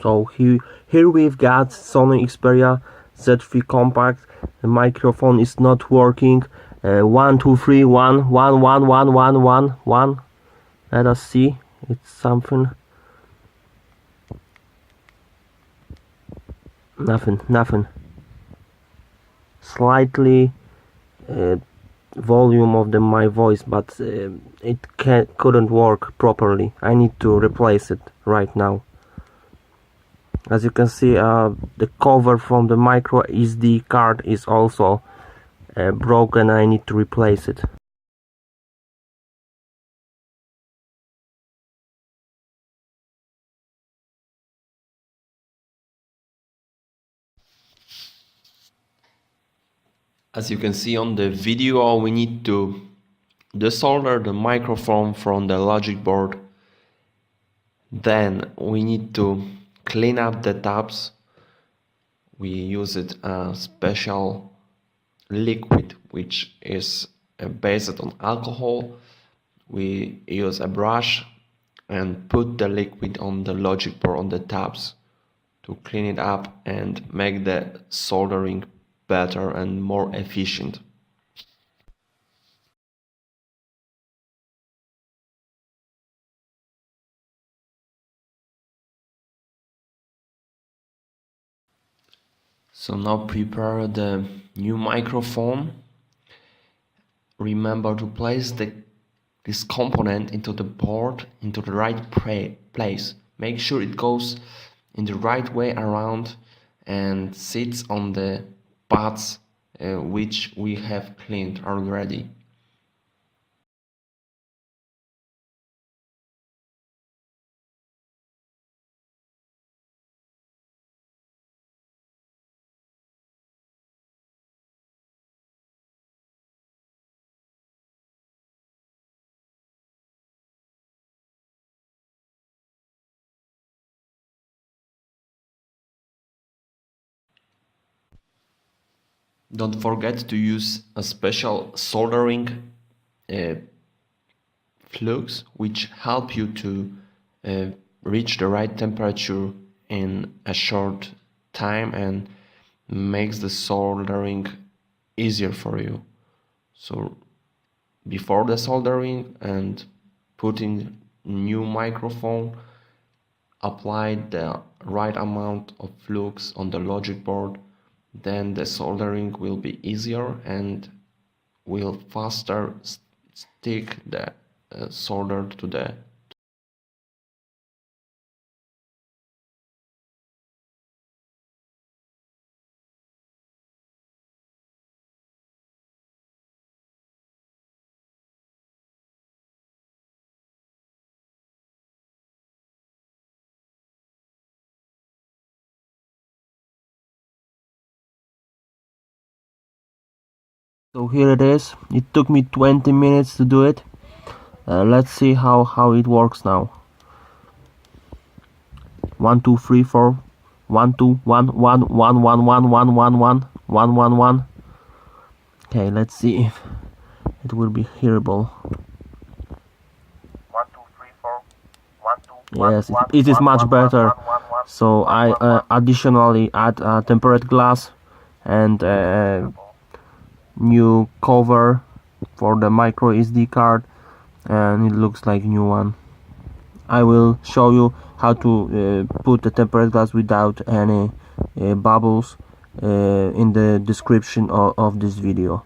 So here we've got Sony Xperia Z3 compact. The microphone is not working. 1 2 3 1 1 1 1 1 1 1. Let us see. It's something. Nothing. Slightly volume of my voice, but it couldn't work properly. I need to replace it right now. As you can see, the cover from the micro SD card is also broken. I need to replace it. As you can see on the video, we need to desolder the microphone from the logic board. Then we need to clean up the tabs. We use a special liquid which is based on alcohol. We use a brush and put the liquid on the logic board, on the tabs, to clean it up and make the soldering better and more efficient. So now prepare the new microphone. Remember to place this component into the board, into the right place. Make sure it goes in the right way around and sits on the pads which we have cleaned already. Don't forget to use a special soldering flux which help you to reach the right temperature in a short time and makes the soldering easier for you. So before the soldering and putting new microphone, apply the right amount of flux on the logic board. Then the soldering will be easier and will faster stick the solder to the So here it is. It took me 20 minutes to do it. Let's see how it works now. 1 2 3 4 1 2 1 1 1 1 1 1 1 1 1 1 1. Okay, let's see if it will be hearable. 1 2 3 4 1 2. Yes, it is much better. So I additionally add tempered glass and new cover for the micro SD card, and it looks like new one. I will show you how to put the tempered glass without any bubbles in the description of this video.